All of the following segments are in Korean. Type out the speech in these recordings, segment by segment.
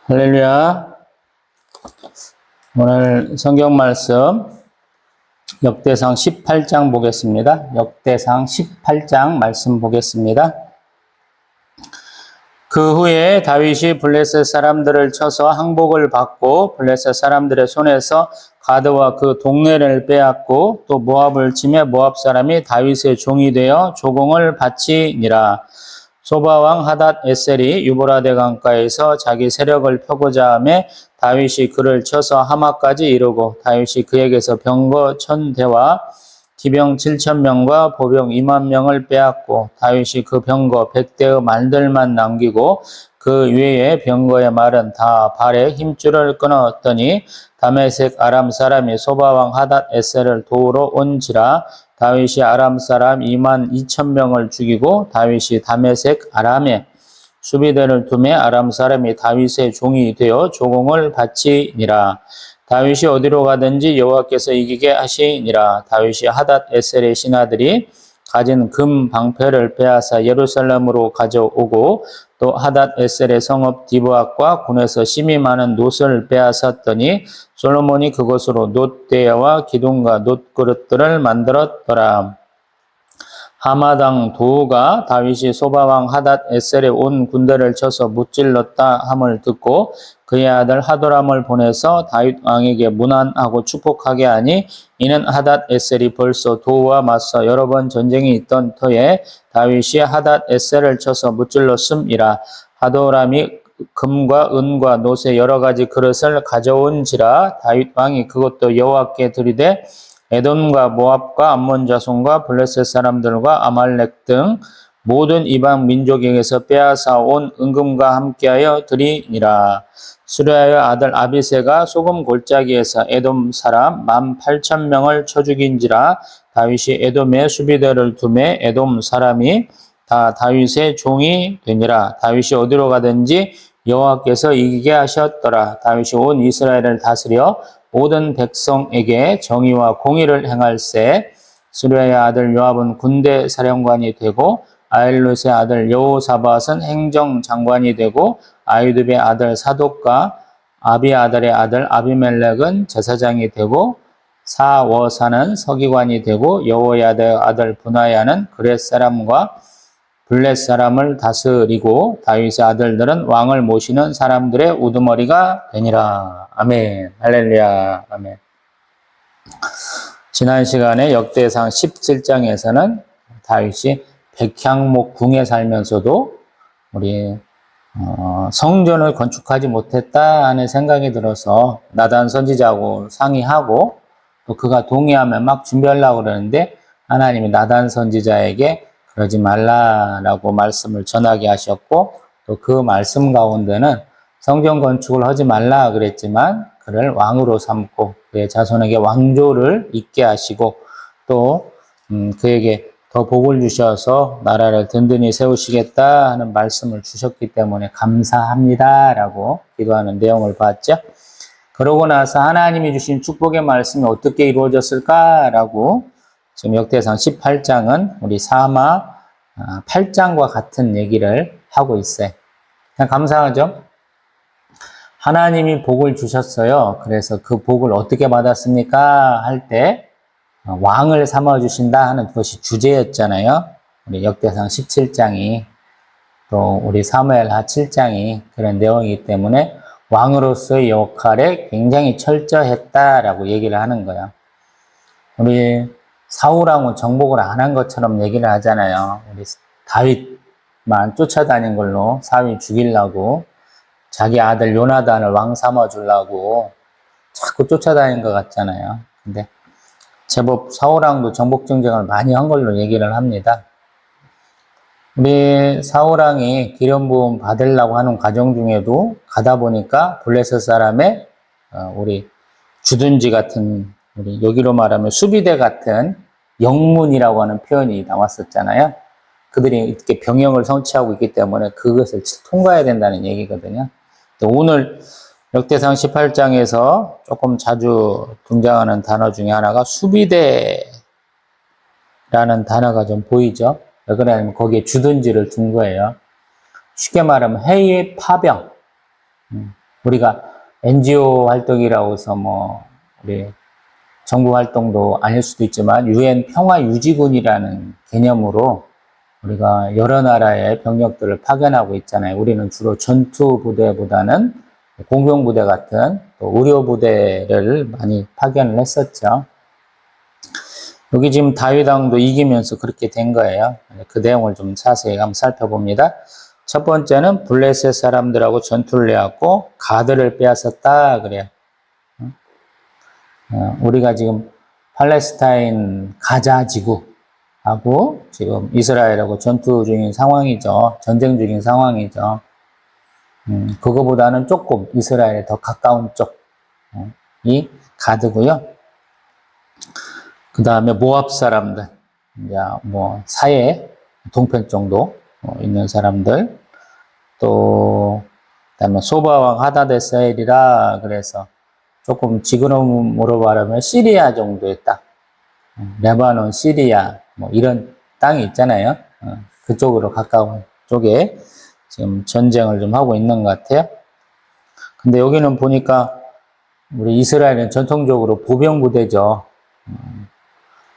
할렐루야. 오늘 성경 말씀 역대상 18장 보겠습니다. 역대상 18장 말씀 보겠습니다. 그 후에 다윗이 블레셋 사람들을 쳐서 항복을 받고 블레셋 사람들의 손에서 가드와 그 동네를 빼앗고 또 모압을 치매 모압 사람이 다윗의 종이 되어 조공을 바치니라. 소바왕 하닷 에셀이 유브라데 강가에서 자기 세력을 펴고자 하매 다윗이 그를 쳐서 하마까지 이르고 다윗이 그에게서 병거 1000대와 기병 7000명과 보병 20000명을 빼앗고 다윗이 그 병거 100대의 말들만 남기고 그 외에 병거의 말은 다 발에 힘줄을 끊었더니 다메섹 아람 사람이 소바왕 하닷 에셀을 도우러 온지라. 다윗이 아람 사람 22000명을 죽이고 다윗이 다메섹 아람에 수비대를 두매 아람 사람이 다윗의 종이 되어 조공을 바치니라. 다윗이 어디로 가든지 여호와께서 이기게 하시니라. 다윗이 하닷 에셀의 신하들이 가진 금 방패를 빼앗아 예루살렘으로 가져오고 또 하닷 에셀의 성읍 디브앗과 군에서 심이 많은 놋을 빼앗았더니 솔로몬이 그것으로 놋대야와 기둥과 놋그릇들을 만들었더라. 하마당 도우가 다윗이 소바왕 하닷 에셀에 온 군대를 쳐서 무찔렀다 함을 듣고 그의 아들 하도람을 보내서 다윗 왕에게 문안하고 축복하게 하니 이는 하닷 에셀이 벌써 도우와 맞서 여러 번 전쟁이 있던 터에 다윗이 하닷 에셀을 쳐서 무찔렀음이라. 하도람이 금과 은과 놋의 여러 가지 그릇을 가져온지라. 다윗 왕이 그것도 여호와께 드리되 에돔과 모압과 암몬 자손과 블레셋 사람들과 아말렉 등 모든 이방 민족에게서 빼앗아 온 은금과 함께하여 드리니라. 수레아의 아들 아비새가 소금 골짜기에서 에돔 사람 18,000명을 쳐 죽인지라. 다윗이 에돔의 수비대를 두매 에돔 사람이 다 다윗의 종이 되니라. 다윗이 어디로 가든지 여호와께서 이기게 하셨더라. 다윗이 온 이스라엘을 다스려 모든 백성에게 정의와 공의를 행할세. 수레의 아들 요압은 군대 사령관이 되고 아일롯의 아들 여호사밧은 행정장관이 되고 아히두베의 아들 사독과 아비아달의 아들 아비멜렉은 제사장이 되고 사워사는 서기관이 되고 여호야다의 아들 분하야는 그렛 사람과 블렛 사람을 다스리고 다윗의 아들들은 왕을 모시는 사람들의 우두머리가 되니라. 아멘. 할렐루야. 아멘. 지난 시간에 역대상 17장에서는 다윗이 백향목 궁에 살면서도 우리 성전을 건축하지 못했다 하는 생각이 들어서 나단 선지자하고 상의하고 또 그가 동의하면 막 준비하려고 그러는데 하나님이 나단 선지자에게 그러지 말라라고 말씀을 전하게 하셨고 또 그 말씀 가운데는 성전 건축을 하지 말라 그랬지만 그를 왕으로 삼고 그의 자손에게 왕조를 잇게 하시고 또 그에게 더 복을 주셔서 나라를 든든히 세우시겠다 하는 말씀을 주셨기 때문에 감사합니다라고 기도하는 내용을 봤죠. 그러고 나서 하나님이 주신 축복의 말씀이 어떻게 이루어졌을까라고 지금 역대상 18장은 우리 사마 8장과 같은 얘기를 하고 있어요. 그냥 감사하죠? 하나님이 복을 주셨어요. 그래서 그 복을 어떻게 받았습니까? 할 때 왕을 삼아주신다 하는 것이 주제였잖아요. 우리 역대상 17장이 또 우리 사무엘하 7장이 그런 내용이기 때문에 왕으로서의 역할에 굉장히 철저했다라고 얘기를 하는 거예요. 우리 사울왕은 정복을 안 한 것처럼 얘기를 하잖아요. 우리 다윗만 쫓아다닌 걸로 사위 죽이려고 자기 아들 요나단을 왕 삼아주려고 자꾸 쫓아다닌 것 같잖아요. 근데 제법 사울왕도 정복 정쟁을 많이 한 걸로 얘기를 합니다. 우리 사울왕이 기름 부음 받으려고 하는 과정 중에도 가다 보니까 블레셋 사람의 우리 주둔지 같은 우리 여기로 말하면 수비대 같은 영문이라고 하는 표현이 나왔었잖아요. 그들이 이렇게 병영을 성취하고 있기 때문에 그것을 통과해야 된다는 얘기거든요. 오늘 역대상 18장에서 조금 자주 등장하는 단어 중에 하나가 수비대라는 단어가 좀 보이죠. 왜 그러냐면 거기에 주둔지를 둔 거예요. 쉽게 말하면 해외 파병. 우리가 NGO 활동이라고 해서 뭐 우리 정부 활동도 아닐 수도 있지만 UN 평화유지군이라는 개념으로 우리가 여러 나라의 병력들을 파견하고 있잖아요. 우리는 주로 전투부대보다는 공병부대 같은 또 의료부대를 많이 파견을 했었죠. 여기 지금 다윗왕도 이기면서 그렇게 된 거예요. 그 내용을 좀 자세히 한번 살펴봅니다. 첫 번째는 블레셋 사람들하고 전투를 해왔고 가드를 빼앗았다 그래요. 우리가 지금 팔레스타인 가자 지구하고 지금 이스라엘하고 전투 중인 상황이죠. 전쟁 중인 상황이죠. 그거보다는 조금 이스라엘에 더 가까운 쪽이 가드고요. 그 다음에 모압 사람들, 이제 뭐 사해 동편 정도 있는 사람들, 또 그다음에 소바왕 하다데셀이라 그래서 조금 지그러움으로 말하면 시리아 정도의 땅, 레바논, 시리아 뭐 이런 땅이 있잖아요. 그쪽으로 가까운 쪽에 지금 전쟁을 좀 하고 있는 것 같아요. 근데 여기는 보니까 우리 이스라엘은 전통적으로 보병 부대죠.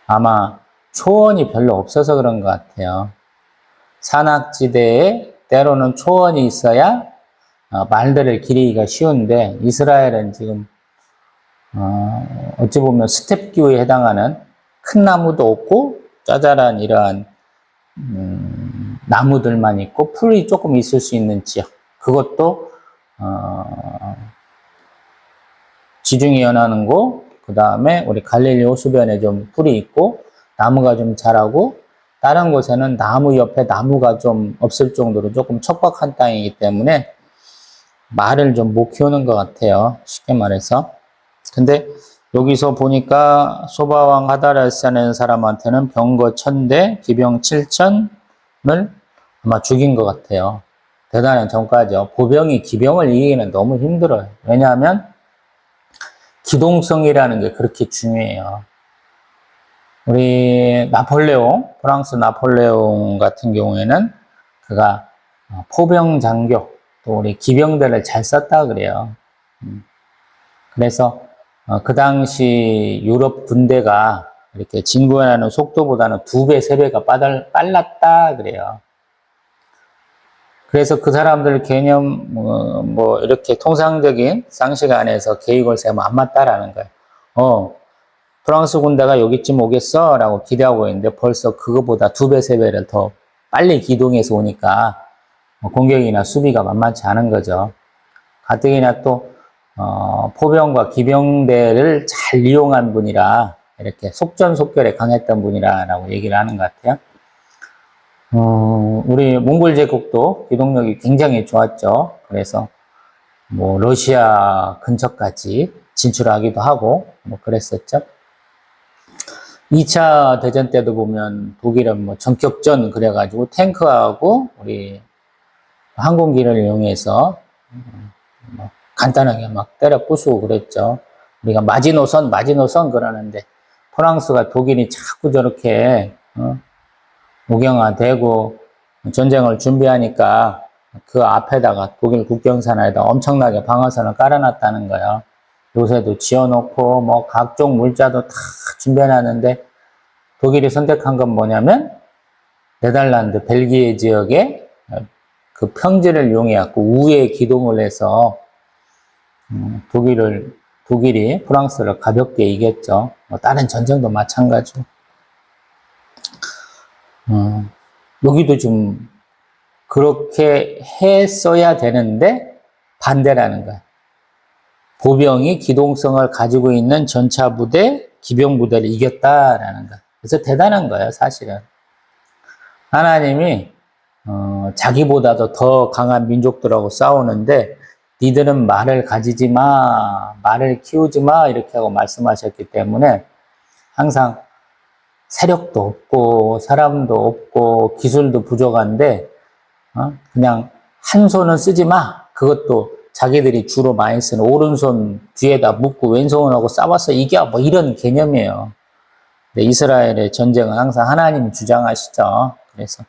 아마 초원이 별로 없어서 그런 것 같아요. 산악지대에 때로는 초원이 있어야 말들을 기르기가 쉬운데 이스라엘은 지금 어찌 보면 스텝기후에 해당하는 큰 나무도 없고 짜잘한 이러한 나무들만 있고 풀이 조금 있을 수 있는 지역. 그것도 지중해 연안은 곳, 그 다음에 우리 갈릴리 호수변에 좀 풀이 있고 나무가 좀 자라고 다른 곳에는 나무 옆에 나무가 좀 없을 정도로 조금 척박한 땅이기 때문에 말을 좀 못 키우는 것 같아요. 쉽게 말해서. 근데 여기서 보니까 소바왕 하다라사라는 사람한테는 병거 1000대, 기병 7000을 아마 죽인 것 같아요. 대단한 전과죠. 보병이 기병을 이기기는 너무 힘들어요. 왜냐하면 기동성이라는 게 그렇게 중요해요. 우리 나폴레옹, 프랑스 나폴레옹 같은 경우에는 그가 포병 장교, 또 우리 기병들을 잘 썼다 그래요. 그래서 그 당시 유럽 군대가 이렇게 진군하는 속도보다는 2배, 3배가 빨랐다 그래요. 그래서 그 사람들 개념, 뭐, 이렇게 통상적인 상식 안에서 계획을 세우면 안 맞다라는 거예요. 프랑스 군대가 여기쯤 오겠어? 라고 기대하고 있는데 벌써 그거보다 2배, 3배를 더 빨리 기동해서 오니까 공격이나 수비가 만만치 않은 거죠. 가뜩이나 또, 포병과 기병대를 잘 이용한 분이라 이렇게 속전속결에 강했던 분이라고 얘기를 하는 것 같아요. 우리 몽골 제국도 기동력이 굉장히 좋았죠. 그래서 뭐 러시아 근처까지 진출하기도 하고 뭐 그랬었죠. 2차 대전 때도 보면 독일은 뭐 전격전 그래가지고 탱크하고 우리 항공기를 이용해서 뭐 간단하게 막 때려 부수고 그랬죠. 우리가 마지노선 그러는데 프랑스가 독일이 자꾸 저렇게 무경화되고 전쟁을 준비하니까 그 앞에다가 독일 국경선에다 엄청나게 방어선을 깔아놨다는 거예요. 요새도 지어놓고 뭐 각종 물자도 다 준비해놨는데 독일이 선택한 건 뭐냐면 네덜란드, 벨기에 지역에 그 평지를 이용해갖고 우회 기동을 해서 독일이 프랑스를 가볍게 이겼죠. 뭐 다른 전쟁도 마찬가지고. 여기도 좀 그렇게 했어야 되는데 반대라는 거야. 보병이 기동성을 가지고 있는 전차부대, 기병부대를 이겼다라는 거야. 그래서 대단한 거예요, 사실은. 하나님이 자기보다도 더 강한 민족들하고 싸우는데 니들은 말을 가지지 마, 말을 키우지 마 이렇게 하고 말씀하셨기 때문에 항상 세력도 없고 사람도 없고 기술도 부족한데 그냥 한 손은 쓰지 마. 그것도 자기들이 주로 많이 쓰는 오른손 뒤에다 묶고 왼손하고 싸워서 이겨 뭐 이런 개념이에요. 근데 이스라엘의 전쟁은 항상 하나님이 주장하시죠. 그래서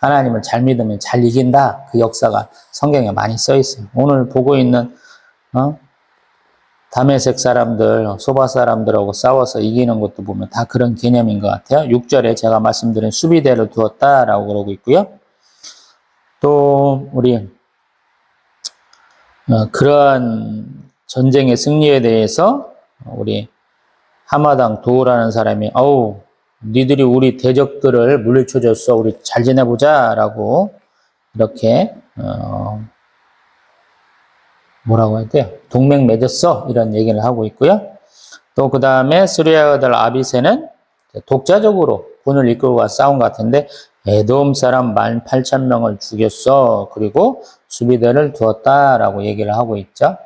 하나님을 잘 믿으면 잘 이긴다. 그 역사가 성경에 많이 써 있어요. 오늘 보고 있는 다메섹 사람들, 소바 사람들하고 싸워서 이기는 것도 보면 다 그런 개념인 것 같아요. 6절에 제가 말씀드린 수비대를 두었다라고 그러고 있고요. 또 우리 그러한 전쟁의 승리에 대해서 우리 하마당 도우라는 사람이 니들이 우리 대적들을 물리쳐줬어. 우리 잘 지내보자라고 이렇게 뭐라고 해야 돼요? 동맹 맺었어. 이런 얘기를 하고 있고요. 또 그 다음에 스리야 아들 아비새는 독자적으로 군을 이끌고 가 싸운 것 같은데 에돔 사람 18,000명을 죽였어. 그리고 수비대를 두었다라고 얘기를 하고 있죠.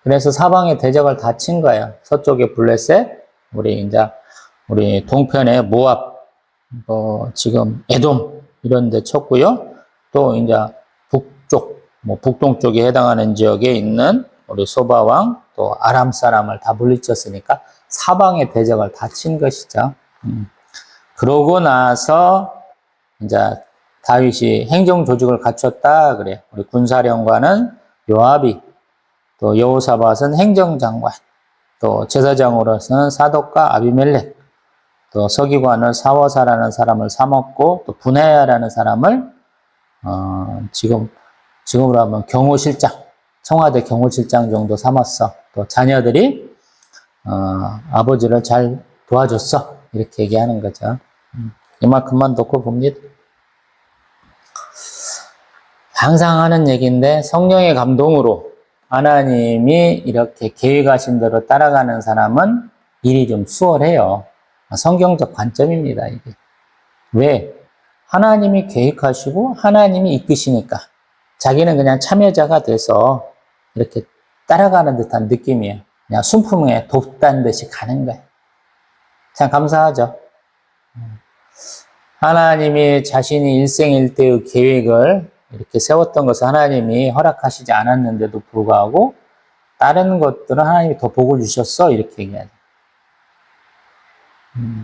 그래서 사방의 대적을 다 친 거예요. 서쪽에 블레셋, 우리 동편에 모압, 지금 에돔 이런 데 쳤고요. 또 이제 북쪽, 북동쪽에 해당하는 지역에 있는 우리 소바왕, 또 아람 사람을 다 물리쳤으니까 사방의 대적을 다 친 것이죠. 그러고 나서 이제 다윗이 행정 조직을 갖췄다 그래. 우리 군사령관은 요압이, 또 여호사밧은 행정장관, 또 제사장으로서는 사독과 아비멜렉, 또 서기관을 사워사라는 사람을 삼았고, 또 분하야라는 사람을 지금으로 하면 경호실장, 청와대 경호실장 정도 삼았어. 또 자녀들이 아버지를 잘 도와줬어. 이렇게 얘기하는 거죠. 이만큼만 놓고 봅니다. 항상 하는 얘기인데 성령의 감동으로 하나님이 이렇게 계획하신 대로 따라가는 사람은 일이 좀 수월해요. 성경적 관점입니다, 이게. 왜? 하나님이 계획하시고 하나님이 이끄시니까 자기는 그냥 참여자가 돼서 이렇게 따라가는 듯한 느낌이에요. 그냥 순풍에 돕단 듯이 가는 거예요. 참 감사하죠. 하나님이 자신이 일생일대의 계획을 이렇게 세웠던 것을 하나님이 허락하시지 않았는데도 불구하고 다른 것들은 하나님이 더 복을 주셨어. 이렇게 얘기하죠.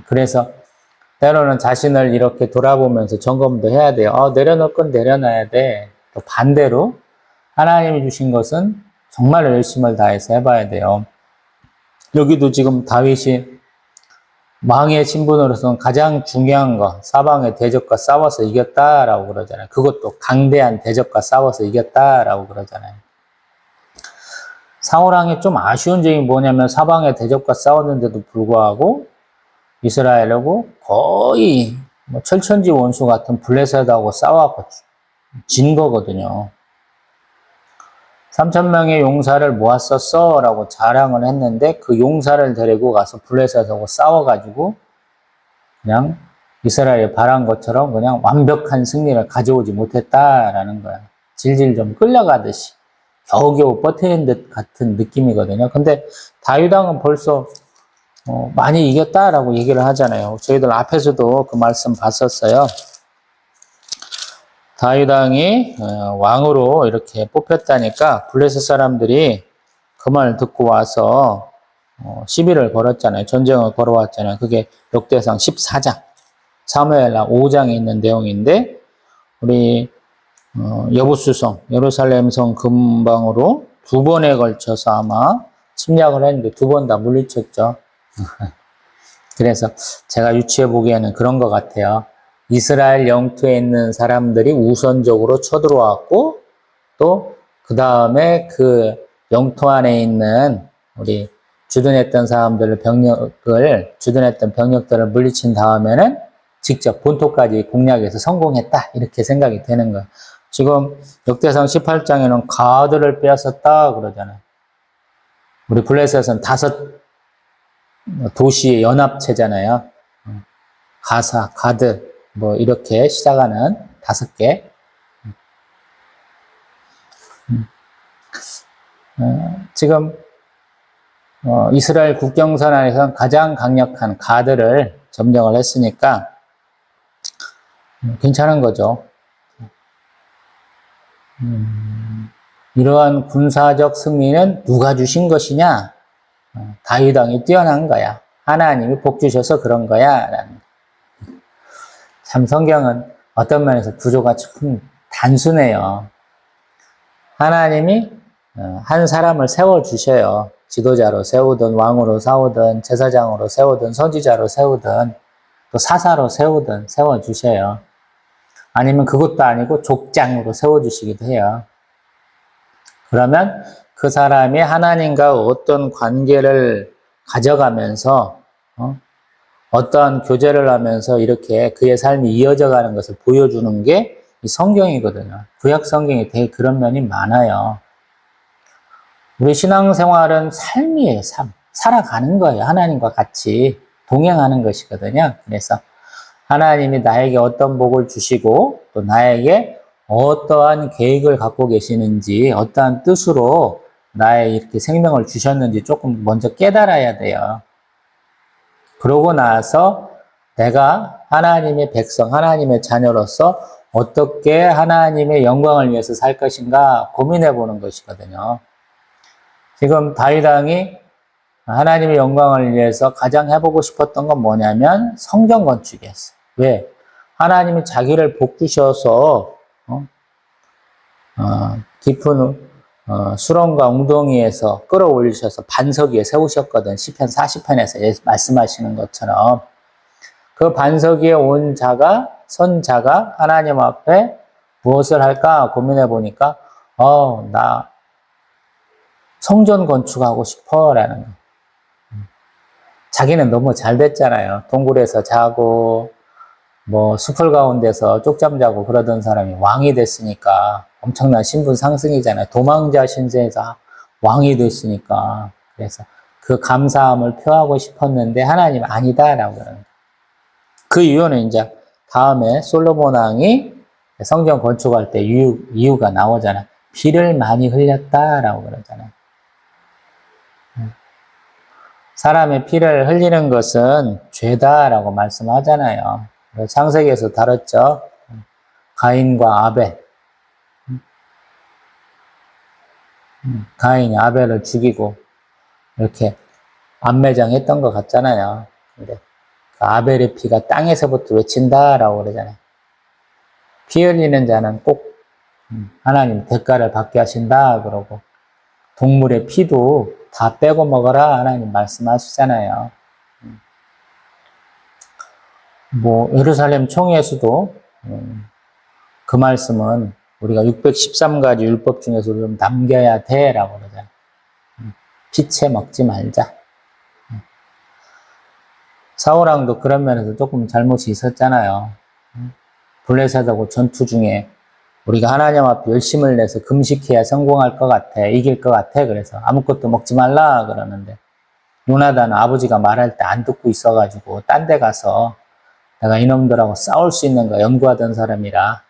그래서 때로는 자신을 이렇게 돌아보면서 점검도 해야 돼요. 내려놓을 건 내려놔야 돼. 또 반대로 하나님이 주신 것은 정말 열심을 다해서 해봐야 돼요. 여기도 지금 다윗이 왕의 신분으로서는 가장 중요한 거, 사방의 대적과 싸워서 이겼다라고 그러잖아요. 그것도 강대한 대적과 싸워서 이겼다라고 그러잖아요. 사울왕이 좀 아쉬운 점이 뭐냐면 사방의 대적과 싸웠는데도 불구하고 이스라엘하고 거의 철천지 원수 같은 블레셋하고 싸워서 진 거거든요. 3,000명의 용사를 모았었어 라고 자랑을 했는데 그 용사를 데리고 가서 블레셋하고 싸워가지고 그냥 이스라엘이 바란 것처럼 그냥 완벽한 승리를 가져오지 못했다라는 거야. 질질 좀 끌려가듯이 겨우겨우 버티는 듯 같은 느낌이거든요. 근데 다윗왕은 벌써 많이 이겼다라고 얘기를 하잖아요. 저희들 앞에서도 그 말씀 봤었어요. 다윗왕이 왕으로 이렇게 뽑혔다니까 블레셋 사람들이 그 말 듣고 와서 시비를 걸었잖아요. 전쟁을 걸어왔잖아요. 그게 역대상 14장, 사무엘하 5장에 있는 내용인데 우리 여부수성, 예루살렘 성 근방으로 2번에 걸쳐서 아마 침략을 했는데 2번 다 물리쳤죠. 그래서 제가 유추해 보기에는 그런 것 같아요. 이스라엘 영토에 있는 사람들이 우선적으로 쳐들어왔고 또 그 다음에 그 영토 안에 있는 우리 주둔했던 주둔했던 병력들을 물리친 다음에는 직접 본토까지 공략해서 성공했다 이렇게 생각이 되는 거예요. 지금 역대상 18장에는 가드를 빼앗았다 그러잖아요. 우리 블레셋은 5 도시의 연합체잖아요. 가사, 가드 이렇게 시작하는 5개. 지금 이스라엘 국경선 안에서 가장 강력한 가드를 점령을 했으니까 괜찮은 거죠. 이러한 군사적 승리는 누가 주신 것이냐? 다윗왕이 뛰어난 거야. 하나님이 복 주셔서 그런 거야. 라는. 참 성경은 어떤 면에서 구조가 참 단순해요. 하나님이 한 사람을 세워주셔요. 지도자로 세우든 왕으로 세우든 제사장으로 세우든 선지자로 세우든 또 사사로 세우든 세워주셔요. 아니면 그것도 아니고 족장으로 세워주시기도 해요. 그러면 그 사람이 하나님과 어떤 관계를 가져가면서 어떠한 교제를 하면서 이렇게 그의 삶이 이어져 가는 것을 보여주는 게 이 성경이거든요. 구약 성경에 되게 그런 면이 많아요. 우리 신앙생활은 삶이에요, 삶. 살아가는 거예요. 하나님과 같이 동행하는 것이거든요. 그래서 하나님이 나에게 어떤 복을 주시고 또 나에게 어떠한 계획을 갖고 계시는지 어떠한 뜻으로 나의 이렇게 생명을 주셨는지 조금 먼저 깨달아야 돼요. 그러고 나서 내가 하나님의 백성, 하나님의 자녀로서 어떻게 하나님의 영광을 위해서 살 것인가 고민해 보는 것이거든요. 지금 다윗 왕이 하나님의 영광을 위해서 가장 해보고 싶었던 건 뭐냐면 성전 건축이었어요. 왜? 하나님이 자기를 복 주셔서 깊은 수렁과 웅덩이에서 끌어올리셔서 반석 위에 세우셨거든. 시편 40편에서 말씀하시는 것처럼 그 반석 위에 온 자가 선 자가 하나님 앞에 무엇을 할까 고민해 보니까 나 성전 건축하고 싶어라는 거예요. 자기는 너무 잘 됐잖아요. 동굴에서 자고 뭐 숲을 가운데서 쪽잠 자고 그러던 사람이 왕이 됐으니까 엄청난 신분 상승이잖아요. 도망자 신세에서 왕이 됐으니까. 그래서 그 감사함을 표하고 싶었는데 하나님 아니다라고 그러는 거예요. 그 이유는 이제 다음에 솔로몬 왕이 성전 건축할 때 이유가 나오잖아요. 피를 많이 흘렸다라고 그러잖아요. 사람의 피를 흘리는 것은 죄다라고 말씀하잖아요. 창세기에서 다뤘죠. 가인과 아벨. 가인이 아벨을 죽이고 이렇게 암매장했던 것 같잖아요. 근데 그 아벨의 피가 땅에서부터 외친다라고 그러잖아요. 피 흘리는 자는 꼭 하나님 대가를 받게 하신다 그러고 동물의 피도 다 빼고 먹어라 하나님 말씀하시잖아요. 뭐 예루살렘 총회에서도 그 말씀은 우리가 613가지 율법 중에서 좀 남겨야 돼라고 그러잖아요. 피채 먹지 말자. 사울왕도 그런 면에서 조금 잘못이 있었잖아요. 블레셋하고 전투 중에 우리가 하나님 앞에 열심을 내서 금식해야 성공할 것 같아, 이길 것 같아. 그래서 아무것도 먹지 말라 그러는데 요나단은 아버지가 말할 때 안 듣고 있어가지고 딴 데 가서 내가 이놈들하고 싸울 수 있는 거 연구하던 사람이라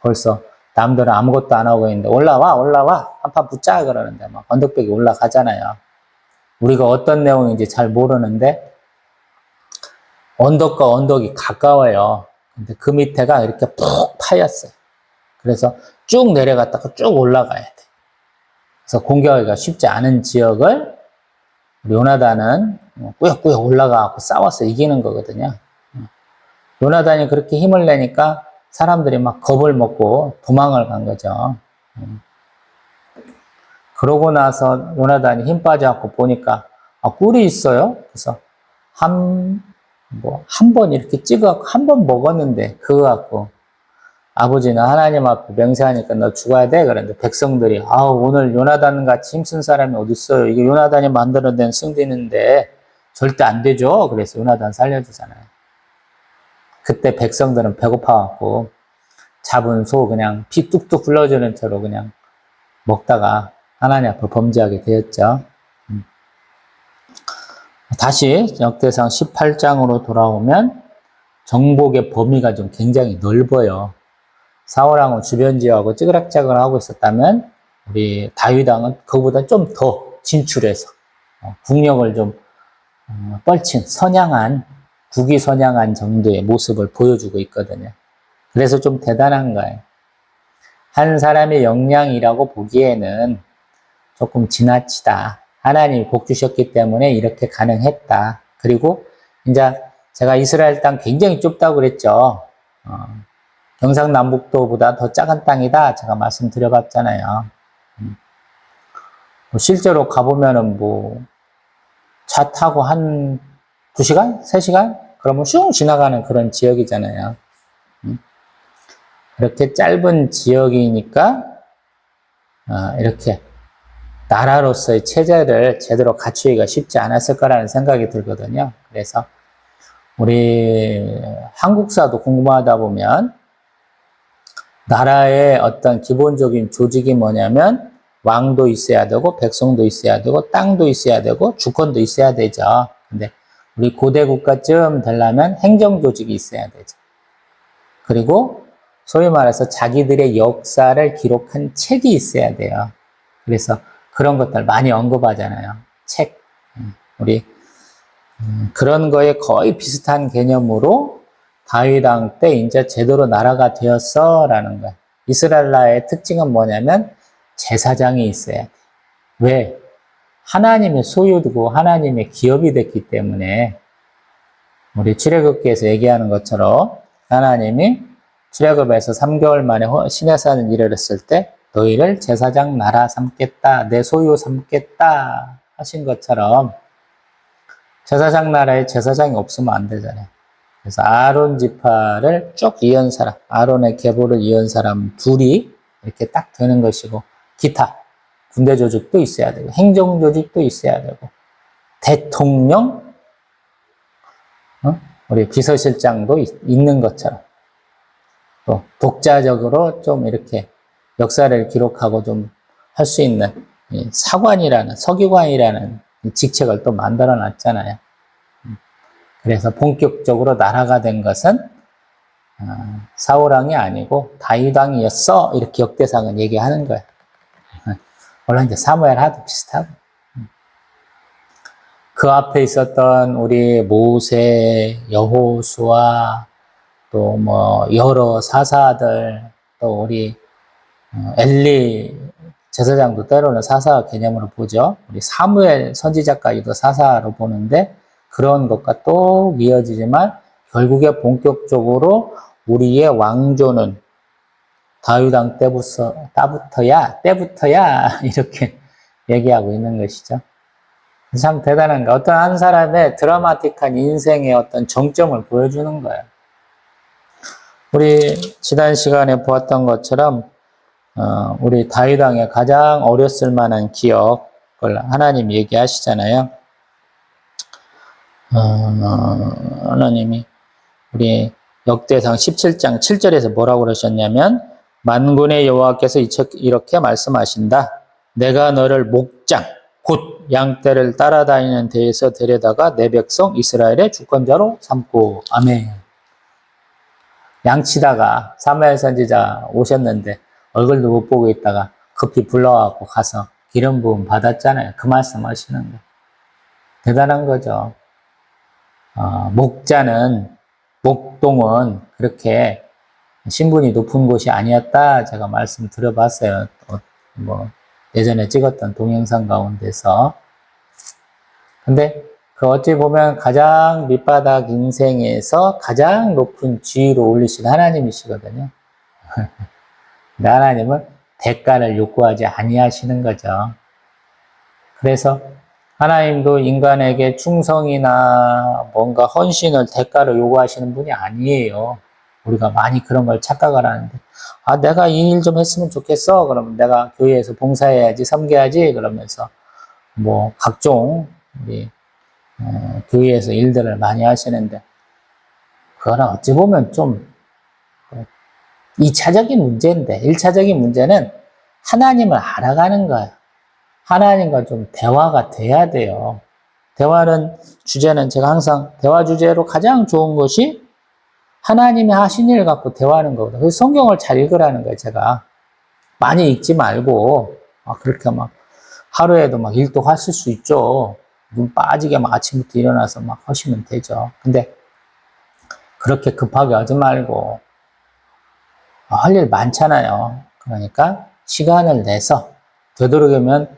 벌써 남들은 아무것도 안 하고 있는데 올라와 한판 붙자 그러는데 막 언덕백이 올라가잖아요. 우리가 어떤 내용인지 잘 모르는데 언덕과 언덕이 가까워요. 근데 그 밑에가 이렇게 푹 파였어요. 그래서 쭉 내려갔다가 쭉 올라가야 돼. 그래서 공격하기가 쉽지 않은 지역을 요나단은 꾸역꾸역 올라가고 싸워서 이기는 거거든요. 요나단이 그렇게 힘을 내니까 사람들이 막 겁을 먹고 도망을 간 거죠. 그러고 나서 요나단이 힘 빠져갖고 보니까 꿀이 있어요. 그래서 한 번 이렇게 찍어 한 번 먹었는데 그거 갖고 아버지는 하나님 앞에 맹세하니까 너 죽어야 돼. 그런데 백성들이 오늘 요나단 같이 힘쓴 사람이 어디 있어요? 이게 요나단이 만들어낸 승진인데 절대 안 되죠. 그래서 요나단 살려주잖아요. 그때 백성들은 배고파갖고 잡은 소 그냥 피 뚝뚝 흘러주는 채로 그냥 먹다가 하나님 앞에 범죄하게 되었죠. 다시 역대상 18장으로 돌아오면 정복의 범위가 좀 굉장히 넓어요. 사울왕은 주변 지역하고 찌그락짜그락하고 있었다면 우리 다윗왕은 그보다 좀 더 진출해서 국력을 좀 뻘친 선양한 국위 선양한 정도의 모습을 보여주고 있거든요. 그래서 좀 대단한 거예요. 한 사람의 역량이라고 보기에는 조금 지나치다. 하나님이 복 주셨기 때문에 이렇게 가능했다. 그리고 이제 제가 이스라엘 땅 굉장히 좁다고 그랬죠. 경상남북도보다 더 작은 땅이다. 제가 말씀드려봤잖아요. 실제로 가보면은 차 타고 한 2시간? 3시간? 그러면 슝 지나가는 그런 지역이잖아요. 그렇게 짧은 지역이니까, 이렇게 나라로서의 체제를 제대로 갖추기가 쉽지 않았을 거라는 생각이 들거든요. 그래서 우리 한국사도 공부하다 보면 나라의 어떤 기본적인 조직이 뭐냐면 왕도 있어야 되고 백성도 있어야 되고 땅도 있어야 되고 주권도 있어야 되죠. 근데 우리 고대 국가쯤 되려면 행정 조직이 있어야 되죠. 그리고 소위 말해서 자기들의 역사를 기록한 책이 있어야 돼요. 그래서 그런 것들 많이 언급하잖아요. 책. 우리 그런 거에 거의 비슷한 개념으로 다윗 왕 때 이제 제대로 나라가 되었어라는 거예요. 이스라엘 나라의 특징은 뭐냐면 제사장이 있어야 돼. 왜? 하나님의 소유고 하나님의 기업이 됐기 때문에 우리 출애굽기에서 얘기하는 것처럼 하나님이 출애굽에서 3개월 만에 시내산을 이르렀을 때 너희를 제사장 나라 삼겠다, 내 소유 삼겠다 하신 것처럼 제사장 나라에 제사장이 없으면 안 되잖아요. 그래서 아론 지파를 쭉 이은 사람, 아론의 계보를 이은 사람 둘이 이렇게 딱 되는 것이고, 기타 군대 조직도 있어야 되고, 행정 조직도 있어야 되고, 대통령, 우리 비서실장도 있는 것처럼, 또 독자적으로 좀 이렇게 역사를 기록하고 좀 할 수 있는 사관이라는, 서기관이라는 직책을 또 만들어 놨잖아요. 그래서 본격적으로 나라가 된 것은 사울왕이 아니고 다윗왕이었어, 이렇게 역대상은 얘기하는 거예요. 물론 이제 사무엘하도 비슷하고, 그 앞에 있었던 우리 모세, 여호수아, 또 여러 사사들, 또 우리 엘리 제사장도 때로는 사사 개념으로 보죠. 우리 사무엘 선지자까지도 사사로 보는데 그런 것과 또 이어지지만 결국에 본격적으로 우리의 왕조는 다윗 왕 때부터야 이렇게 얘기하고 있는 것이죠. 참 대단한 거. 어떤 한 사람의 드라마틱한 인생의 어떤 정점을 보여주는 거예요. 우리 지난 시간에 보았던 것처럼 우리 다윗 왕의 가장 어렸을 만한 기억을 하나님 얘기하시잖아요. 하나님이 우리 역대상 17장 7절에서 뭐라고 그러셨냐면 만군의 여호와께서 이렇게 말씀하신다. 내가 너를 목장 곧 양떼를 따라다니는 데에서 데려다가 내 백성 이스라엘의 주권자로 삼고. 아멘. 양치다가 사무엘 선지자 오셨는데 얼굴도 못 보고 있다가 급히 불러갖고 가서 기름 부음 받았잖아요. 그 말씀 하시는 거예요. 대단한 거죠. 목동은 그렇게 신분이 높은 곳이 아니었다. 제가 말씀 드려봤어요. 예전에 찍었던 동영상 가운데서. 근데 어찌 보면 가장 밑바닥 인생에서 가장 높은 지위로 올리신 하나님이시거든요. 근데 하나님은 대가를 요구하지 아니하시는 거죠. 그래서 하나님도 인간에게 충성이나 뭔가 헌신을 대가로 요구하시는 분이 아니에요. 우리가 많이 그런 걸 착각을 하는데, 내가 이 일 좀 했으면 좋겠어. 그러면 내가 교회에서 봉사해야지, 섬겨야지. 그러면서 각종 우리 교회에서 일들을 많이 하시는데, 그거는 어찌 보면 좀 2차적인 문제인데, 1차적인 문제는 하나님을 알아가는 거예요. 하나님과 좀 대화가 돼야 돼요. 주제는 제가 항상 대화 주제로 가장 좋은 것이 하나님이 하신 일 갖고 대화하는 거거든요. 그래서 성경을 잘 읽으라는 거예요, 제가. 많이 읽지 말고, 그렇게 하루에도 일도 하실 수 있죠. 눈 빠지게 아침부터 일어나서 하시면 되죠. 근데 그렇게 급하게 하지 말고, 할 일 많잖아요. 그러니까 시간을 내서 되도록이면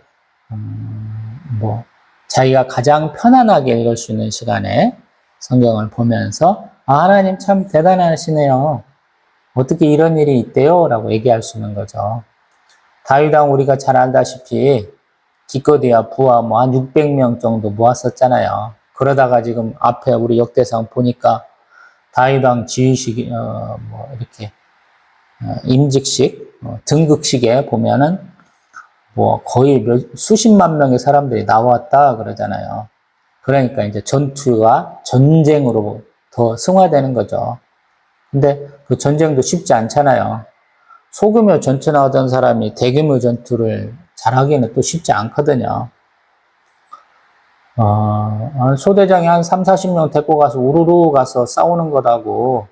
자기가 가장 편안하게 읽을 수 있는 시간에 성경을 보면서 하나님 참 대단하시네요. 어떻게 이런 일이 있대요? 라고 얘기할 수 있는 거죠. 다윗 왕 우리가 잘 알다시피 기껏해야 부하 뭐 한 600명 정도 모았었잖아요. 그러다가 지금 앞에 우리 역대상 보니까 다이당 지휘식, 뭐 이렇게 임직식, 등극식에 보면은 뭐 거의 수십만 명의 사람들이 나왔다 그러잖아요. 그러니까 이제 전투가 전쟁으로 더 승화되는 거죠. 근데 그 전쟁도 쉽지 않잖아요. 소규모 전투 나오던 사람이 대규모 전투를 잘하기는 또 쉽지 않거든요. 소대장이 한 3, 40명 데리고 가서 우르르 가서 싸우는 것하고,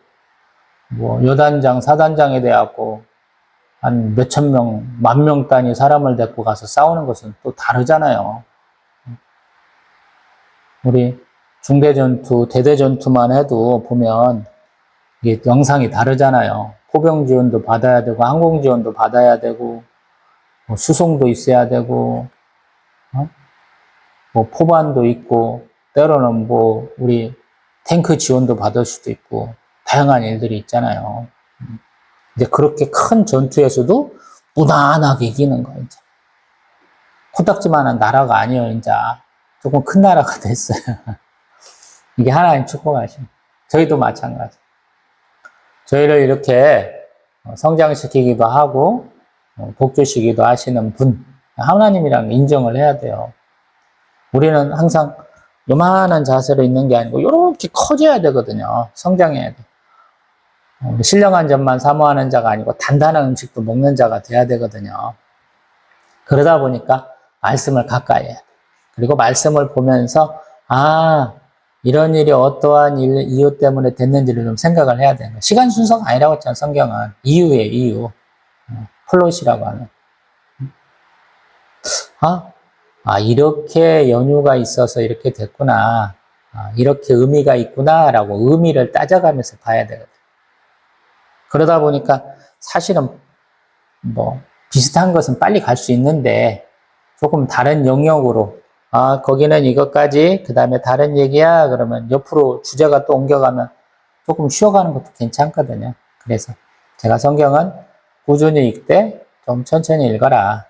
뭐, 여단장, 사단장에 대하고, 한 몇천 명, 만 명 단위 사람을 데리고 가서 싸우는 것은 또 다르잖아요. 우리 중대전투, 대대전투만 해도 보면, 이게 영상이 다르잖아요. 포병 지원도 받아야 되고, 항공 지원도 받아야 되고, 뭐 수송도 있어야 되고, 뭐 포반도 있고, 때로는 뭐 우리 탱크 지원도 받을 수도 있고, 다양한 일들이 있잖아요. 이제 그렇게 큰 전투에서도 무난하게 이기는 거예요, 이제. 코딱지만한 나라가 아니에요, 이제. 조금 큰 나라가 됐어요. 이게 하나님 축복하심. 저희도 마찬가지. 저희를 이렇게 성장시키기도 하고, 복주시기도 하시는 분, 하나님이랑 인정을 해야 돼요. 우리는 항상 요만한 자세로 있는 게 아니고 이렇게 커져야 되거든요. 성장해야 돼. 신령한 점만 사모하는 자가 아니고 단단한 음식도 먹는 자가 돼야 되거든요. 그러다 보니까 말씀을 가까이 해야 돼. 그리고 말씀을 보면서 이런 일이 어떠한 이유 때문에 됐는지를 좀 생각을 해야 되는 거예요. 시간 순서가 아니라고 했잖아요. 성경은. 이유예요. 이유. 플롯이라고 하는. 이렇게 연유가 있어서 이렇게 됐구나. 이렇게 의미가 있구나라고 의미를 따져가면서 봐야 되거든. 그러다 보니까 사실은 뭐 비슷한 것은 빨리 갈 수 있는데 조금 다른 영역으로 거기는 이것까지 그 다음에 다른 얘기야 그러면 옆으로 주제가 또 옮겨가면 조금 쉬어가는 것도 괜찮거든요. 그래서 제가 성경은 꾸준히 읽되 좀 천천히 읽어라.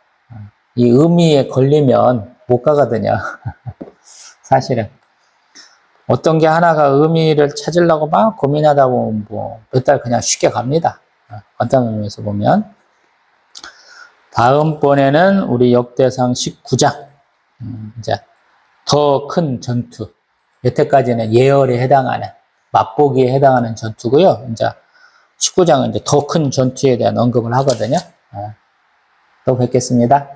이 의미에 걸리면 못 가거든요. 사실은. 어떤 게 하나가 의미를 찾으려고 막 고민하다 보면 뭐 몇 달 그냥 쉽게 갑니다. 어떤 의미에서 보면. 다음번에는 우리 역대상 19장. 이제 더 큰 전투. 여태까지는 예언에 해당하는, 맛보기에 해당하는 전투고요. 이제 19장은 이제 더 큰 전투에 대한 언급을 하거든요. 또 뵙겠습니다.